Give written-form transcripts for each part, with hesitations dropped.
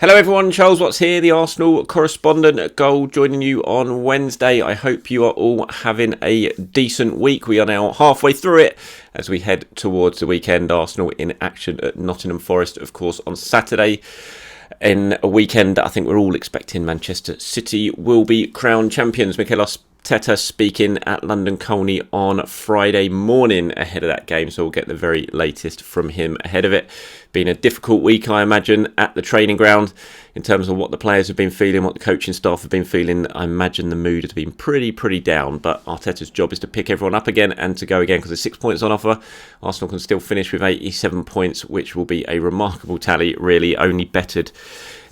Hello everyone, Charles Watts here, the Arsenal correspondent at Goal, joining you on Wednesday. I hope you are all having a decent week. We are now halfway through it as we head towards the weekend. Arsenal in action at Nottingham Forest, of course, on Saturday. In a weekend, I think we're all expecting Manchester City will be crowned champions. Mikel Arteta speaking at London Colney on Friday morning ahead of that game, so we'll get the very latest from him ahead of it. Been a difficult week, I imagine, at the training ground in terms of what the players have been feeling, what the coaching staff have been feeling. I imagine the mood has been pretty down, but Arteta's job is to pick everyone up again and to go again because there's 6 points on offer. Arsenal can still finish with 87 points, which will be a remarkable tally, really only bettered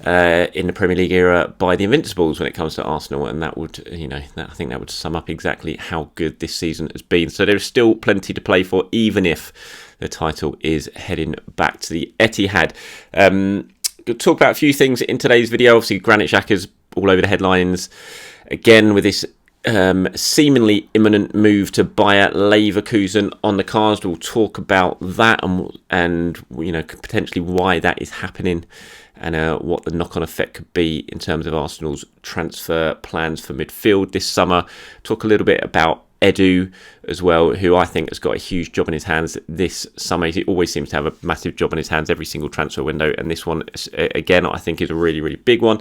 in the Premier League era by the Invincibles when it comes to Arsenal, and that would, I think that would sum up exactly how good this season has been. So there's still plenty to play for, even if the title is heading back to the Etihad. Talk about a few things in today's video. Obviously, Granit Xhaka's all over the headlines again with this seemingly imminent move to Bayer Leverkusen on the cards. We'll talk about that and potentially why that is happening and what the knock-on effect could be in terms of Arsenal's transfer plans for midfield this summer. Talk a little bit about Edus as well, who I think has got a huge job in his hands this summer. He always seems to have a massive job in his hands every single transfer window, and this one, again, I think is a really big one.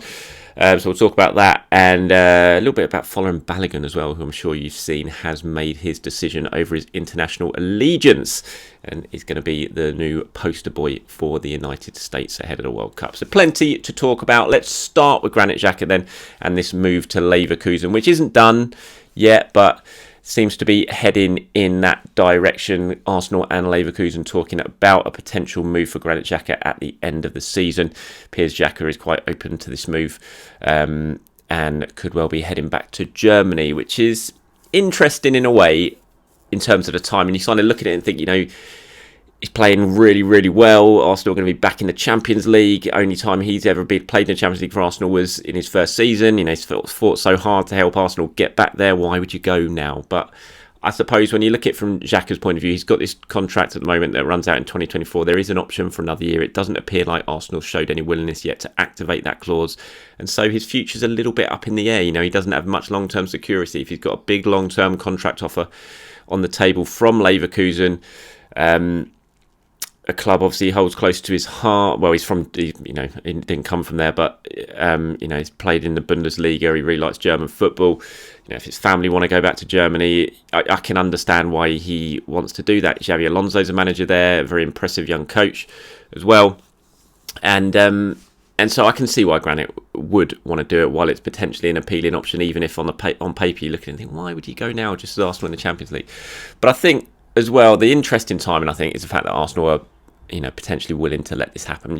So we'll talk about that and a little bit about Folarin Balogun as well, who I'm sure you've seen has made his decision over his international allegiance and is going to be the new poster boy for the United States ahead of the World Cup. So plenty to talk about. Let's start with Granit Xhaka then and this move to Leverkusen, which isn't done yet, but seems to be heading in that direction. Arsenal and Leverkusen talking about a potential move for Granit Xhaka at the end of the season. Piers Xhaka is quite open to this move and could well be heading back to Germany, which is interesting in a way in terms of the time. And you kind of look at it and think, he's playing really well. Arsenal are going to be back in the Champions League. Only time he's ever played in the Champions League for Arsenal was in his first season. He's fought so hard to help Arsenal get back there. Why would you go now? But I suppose when you look at it from Xhaka's point of view, he's got this contract at the moment that runs out in 2024. There is an option for another year. It doesn't appear like Arsenal showed any willingness yet to activate that clause. And so his future's a little bit up in the air. He doesn't have much long-term security. If he's got a big long-term contract offer on the table from Leverkusen, a club obviously he holds close to his heart. Well, he's from, he didn't come from there, but, he's played in the Bundesliga. He really likes German football. If his family want to go back to Germany, I can understand why he wants to do that. Xabi Alonso's a manager there, a very impressive young coach as well. And so I can see why Granit would want to do it, while it's potentially an appealing option, even if on paper you look at it and think, why would he go now just as Arsenal in the Champions League? But I think as well, the interesting timing, I think, is the fact that Arsenal are potentially willing to let this happen.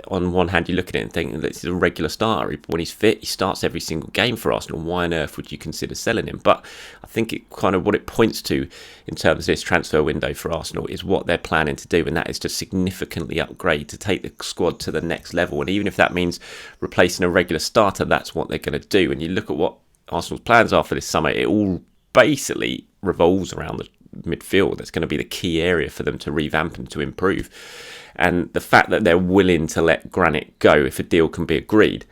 On one hand, you look at it and think that this is a regular starter. When he's fit, he starts every single game for Arsenal. Why on earth would you consider selling him? But I think it kind of what it points to in terms of this transfer window for Arsenal is what they're planning to do, and that is to significantly upgrade, to take the squad to the next level. And even if that means replacing a regular starter, that's what they're going to do. And you look at what Arsenal's plans are for this summer, it all basically revolves around the midfield. That's going to be the key area for them to revamp and to improve. And the fact that they're willing to let Granit go if a deal can be agreed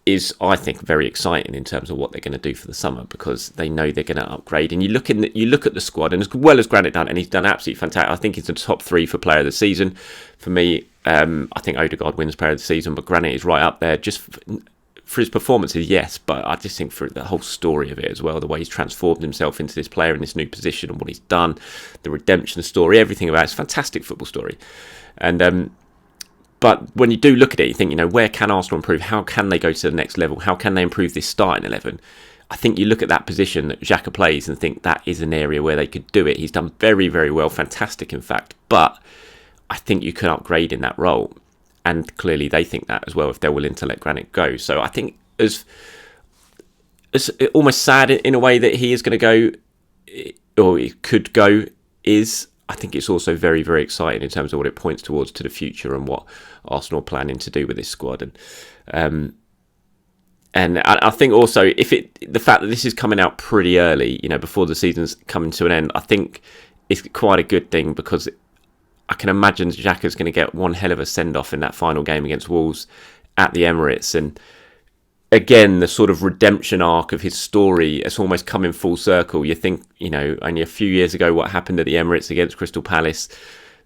is, I think, very exciting in terms of what they're going to do for the summer, because they know they're going to upgrade. And you look at the squad, and as well as Granit done, and he's done absolutely fantastic. I think he's the top 3 for player of the season. For me, I think Odegaard wins player of the season, but Granit is right up there just for his performances, yes, but I just think for the whole story of it as well, the way he's transformed himself into this player in this new position and what he's done, the redemption story, everything about it's a fantastic football story. And but when you do look at it, you think, where can Arsenal improve? How can they go to the next level? How can they improve this starting 11? I think you look at that position that Xhaka plays and think that is an area where they could do it. He's done very well, fantastic in fact, but I think you can upgrade in that role. And clearly they think that as well if they're willing to let Granit go. So I think as almost sad in a way that he is going to go, or he could go, is I think it's also very exciting in terms of what it points towards to the future and what Arsenal are planning to do with this squad. And I think also the fact that this is coming out pretty early, before the season's coming to an end, I think it's quite a good thing, because I can imagine Xhaka's going to get one hell of a send-off in that final game against Wolves at the Emirates. And again, the sort of redemption arc of his story, it's almost come in full circle. You think, only a few years ago, what happened at the Emirates against Crystal Palace,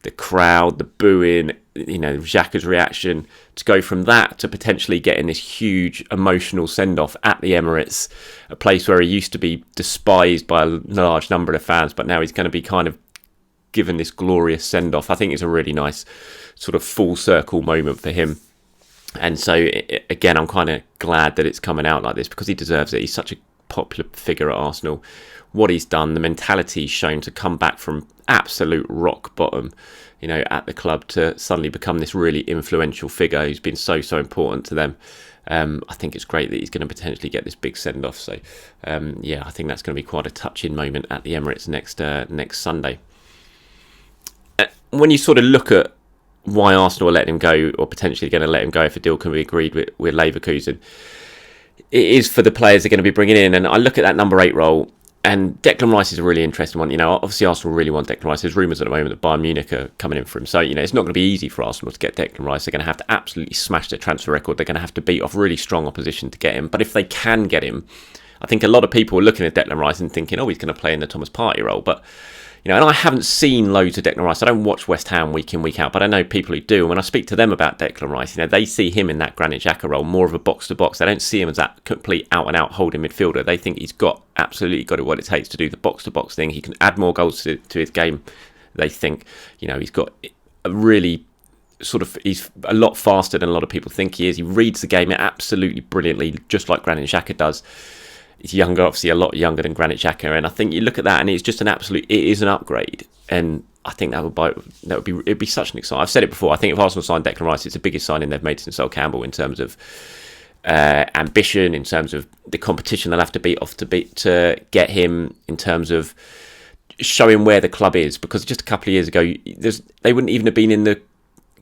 the crowd, the booing, Xhaka's reaction, to go from that to potentially getting this huge emotional send-off at the Emirates, a place where he used to be despised by a large number of fans, but now he's going to be kind of given this glorious send-off. I think it's a really nice sort of full circle moment for him. And so, again, I'm kind of glad that it's coming out like this, because he deserves it. He's such a popular figure at Arsenal. What he's done, the mentality he's shown to come back from absolute rock bottom, at the club, to suddenly become this really influential figure who's been so important to them. I think it's great that he's going to potentially get this big send-off. So, I think that's going to be quite a touching moment at the Emirates next Sunday. When you sort of look at why Arsenal are letting him go, or potentially going to let him go if a deal can be agreed with Leverkusen, it is for the players they're going to be bringing in. And I look at that number 8 role, and Declan Rice is a really interesting one. Obviously Arsenal really want Declan Rice. There's rumours at the moment that Bayern Munich are coming in for him. So, it's not going to be easy for Arsenal to get Declan Rice. They're going to have to absolutely smash their transfer record. They're going to have to beat off really strong opposition to get him. But if they can get him, I think a lot of people are looking at Declan Rice and thinking, he's going to play in the Thomas Partey role. But and I haven't seen loads of Declan Rice. I don't watch West Ham week in, week out, but I know people who do. And when I speak to them about Declan Rice, they see him in that Granit Xhaka role, more of a box-to-box. They don't see him as that complete out-and-out holding midfielder. They think he's absolutely got what it takes to do the box-to-box thing. He can add more goals to his game. They think, he's got a really he's a lot faster than a lot of people think he is. He reads the game absolutely brilliantly, just like Granit Xhaka does. He's younger, obviously a lot younger than Granit Xhaka, and I think you look at that and it's just it is an upgrade, and I think it'd be such an exciting. I've said it before. I think if Arsenal signed Declan Rice, it's the biggest signing they've made since Sol Campbell in terms of ambition, in terms of the competition they'll have to beat off to get him, in terms of showing where the club is. Because just a couple of years ago, they wouldn't even have been in the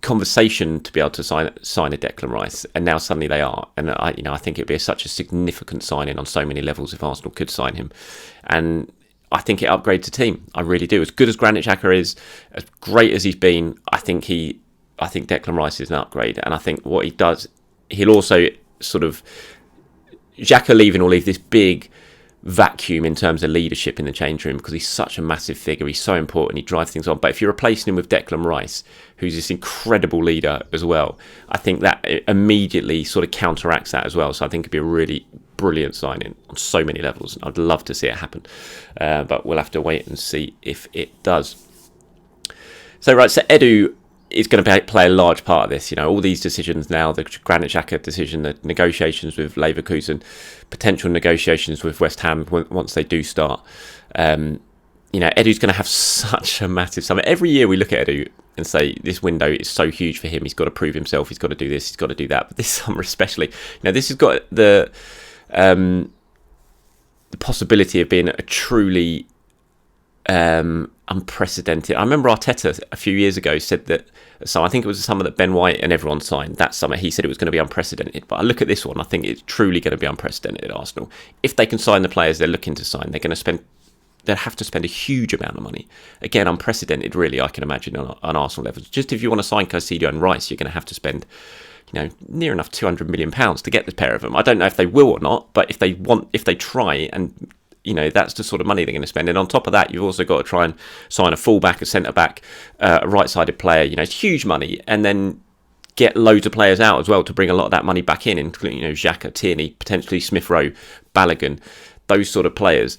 conversation to be able to sign a Declan Rice, and now suddenly they are. And I think it'd be such a significant signing on so many levels if Arsenal could sign him, and I think it upgrades the team. I really do. As good as Granit Xhaka is, as great as he's been, I think Declan Rice is an upgrade. And I think what he does, he'll also sort of, Xhaka leaving will leave this big vacuum in terms of leadership in the change room, because he's such a massive figure. He's so important. He drives things on. But if you're replacing him with Declan Rice, who's this incredible leader as well, I think that immediately sort of counteracts that as well. So I think it'd be a really brilliant signing on so many levels. I'd love to see it happen, but we'll have to wait and see if it does. So Edu is going to play a large part of this. All these decisions now, the Granit Xhaka decision, the negotiations with Leverkusen, potential negotiations with West Ham once they do start. Edu's going to have such a massive summer. Every year we look at Edu and say this window is so huge for him. He's got to prove himself. He's got to do this. He's got to do that. But this summer especially, this has got the possibility of being a truly unprecedented. I remember Arteta a few years ago said that. So I think it was the summer that Ben White and everyone signed. That summer he said it was going to be unprecedented. But I look at this one, I think it's truly going to be unprecedented at Arsenal. If they can sign the players they're looking to sign, they'll have to spend a huge amount of money. Again, unprecedented, really, I can imagine on Arsenal levels. Just if you want to sign Caicedo and Rice, you're going to have to spend, near enough £200 million to get the pair of them. I don't know if they will or not, but if they try, and that's the sort of money they're going to spend. And on top of that, you've also got to try and sign a full-back, a centre-back, a right-sided player. It's huge money. And then get loads of players out as well to bring a lot of that money back in, including, Xhaka, Tierney, potentially Smith Rowe, Balogun, those sort of players.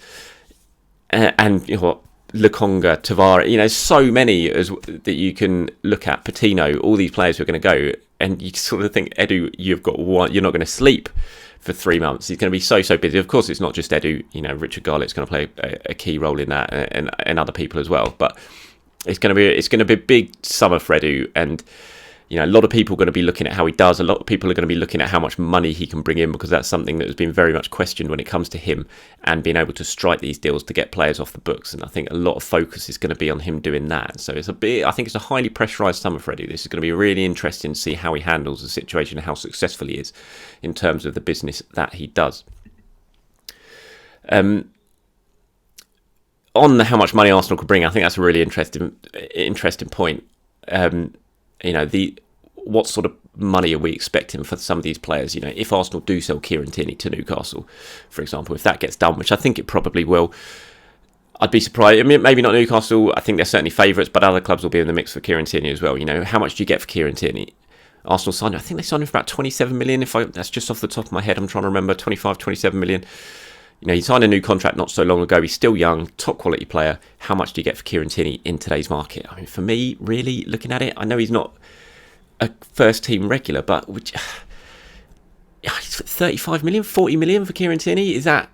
And Lukonga, Tavares, so many that you can look at. Patino, all these players who are going to go, and you sort of think, Edu, you've got one. You're not going to sleep for 3 months. He's going to be so busy. Of course, it's not just Edu. Richard Garlett's going to play a key role in that, and other people as well. But it's going to be a big summer for Edu, and a lot of people are going to be looking at how he does. A lot of people are going to be looking at how much money he can bring in, because that's something that has been very much questioned when it comes to him and being able to strike these deals to get players off the books. And I think a lot of focus is going to be on him doing that. So I think it's a highly pressurised summer for Edu. This is going to be really interesting to see how he handles the situation and how successful he is in terms of the business that he does. On how much money Arsenal could bring, I think that's a really interesting point. What sort of money are we expecting for some of these players? You know, if Arsenal do sell Kieran Tierney to Newcastle, for example, if that gets done, which I think it probably will, I'd be surprised. I mean, maybe not Newcastle. I think they're certainly favourites, but other clubs will be in the mix for Kieran Tierney as well. You know, how much do you get for Kieran Tierney? Arsenal signed him. I think they signed him for about 27 million. That's just off the top of my head. I'm trying to remember 25, 27 million. You know, he signed a new contract not so long ago. He's still young, top quality player. How much do you get for Kieran Tierney in today's market? I mean, for me, really looking at it, I know he's not a first team regular, but 35 million, 40 million for Kieran Tierney, is that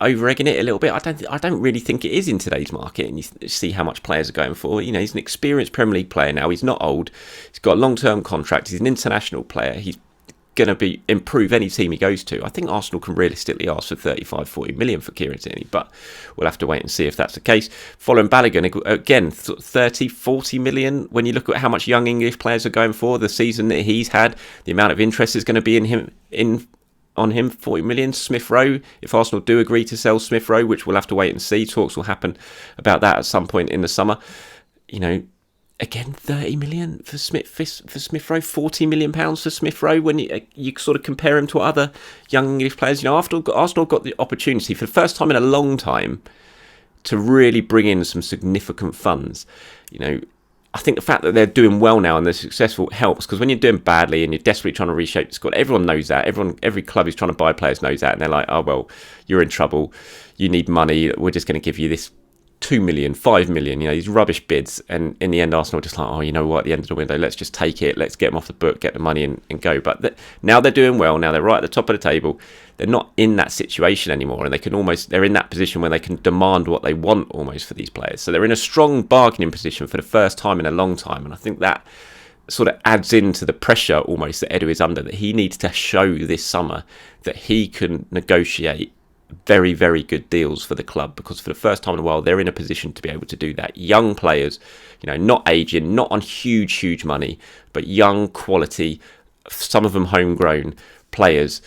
over egging it a little bit? I don't really think it is in today's market. And you see how much players are going for. You know, he's an experienced Premier League player now. He's not old. He's got a long-term contract. He's an international player. He's going to improve any team he goes to. I think Arsenal can realistically ask for 35, 40 million for Kieran Tierney, but we'll have to wait and see if that's the case. Folarin Balogun, again, 30, 40 million. When you look at how much young English players are going for, the season that he's had, the amount of interest is going to be on him, 40 million. Smith Rowe, if Arsenal do agree to sell Smith Rowe, which we'll have to wait and see, talks will happen about that at some point in the summer. You know, again, 30 million for Smith Rowe, 40 million pounds for Smith Rowe. When you sort of compare him to other young English players, you know, Arsenal got the opportunity for the first time in a long time to really bring in some significant funds. You know, I think the fact that they're doing well now and they're successful helps, because when you're doing badly and you're desperately trying to reshape the squad, everyone knows that. Every club who's trying to buy players knows that, and they're like, oh well, you're in trouble. You need money. We're just going to give you this 2 million, 5 million, you know, these rubbish bids. And in the end, Arsenal are just like, oh, you know what, at the end of the window, let's just take it. Let's get them off the book, get the money and go. But now they're doing well. Now they're right at the top of the table. They're not in that situation anymore. And they're in that position where they can demand what they want almost for these players. So they're in a strong bargaining position for the first time in a long time. And I think that sort of adds into the pressure almost that Edus is under, that he needs to show this summer that he can negotiate very, very good deals for the club, because for the first time in a while they're in a position to be able to do that. Young players, you know, not aging, not on huge money, but young quality, some of them homegrown players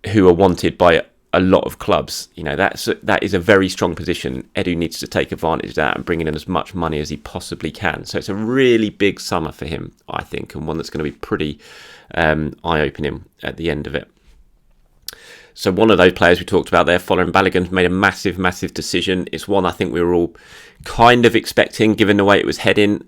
who are wanted by a lot of clubs. You know, that is a very strong position. Edu needs to take advantage of that and bring in as much money as he possibly can. So it's a really big summer for him, I think, and one that's going to be pretty eye-opening at the end of it. So one of those players we talked about there, Folarin Balogun, made a massive decision. It's one I think we were all kind of expecting, given the way it was heading.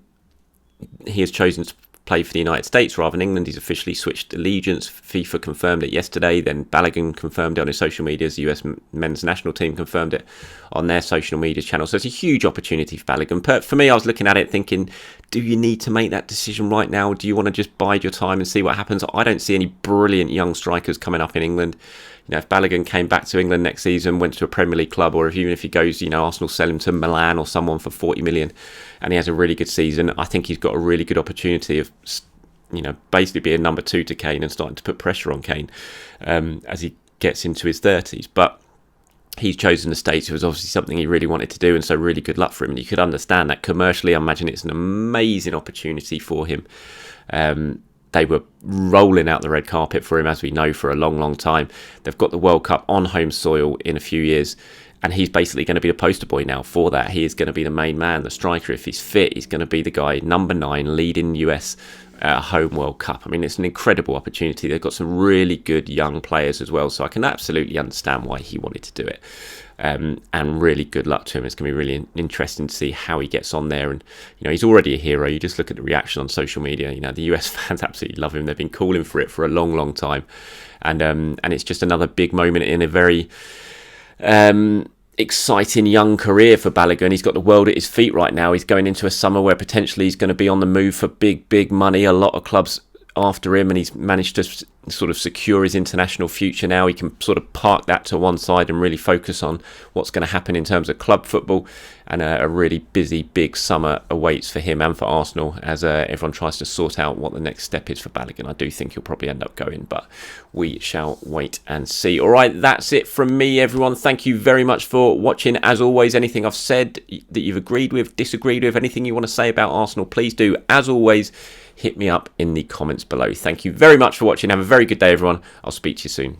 He has chosen to play for the United States rather than England. He's officially switched allegiance. FIFA confirmed it yesterday. Then Balogun confirmed it on his social media. The US men's national team confirmed it on their social media channel. So it's a huge opportunity for Balogun. But for me, I was looking at it thinking, do you need to make that decision right now? Do you want to just bide your time and see what happens? I don't see any brilliant young strikers coming up in England. You know, if Balogun came back to England next season, went to a Premier League club, or even if he goes, you know, Arsenal sell him to Milan or someone for 40 million and he has a really good season, I think he's got a really good opportunity of, you know, basically being number 2 to Kane and starting to put pressure on Kane as he gets into his 30s. But he's chosen the States. It was obviously something he really wanted to do, and so really good luck for him. And you could understand that commercially. I imagine it's an amazing opportunity for him. They were rolling out the red carpet for him, as we know, for a long time. They've got the World Cup on home soil in a few years, and he's basically going to be the poster boy now for that. He is going to be the main man, the striker. If he's fit, he's going to be the guy, number 9, leading US home World Cup. I mean, it's an incredible opportunity. They've got some really good young players as well, so I can absolutely understand why he wanted to do it. And really good luck to him. It's going to be really interesting to see how he gets on there. And, you know, he's already a hero. You just look at the reaction on social media. You know, the US fans absolutely love him. They've been calling for it for a long time. And it's just another big moment in a very exciting young career for Balogun. He's got the world at his feet right now. He's going into a summer where potentially he's going to be on the move for big money. A lot of clubs after him, and he's managed to sort of secure his international future now. He can sort of park that to one side and really focus on what's going to happen in terms of club football, and a really busy big summer awaits for him and for Arsenal as everyone tries to sort out what the next step is for Balogun. I do think he'll probably end up going, but we shall wait and see. Alright, that's it from me, everyone. Thank you very much for watching. As always, anything I've said that you've agreed with, disagreed with, anything you want to say about Arsenal, please do, as always, hit me up in the comments below. Thank you very much for watching. Have a very good day, everyone. I'll speak to you soon.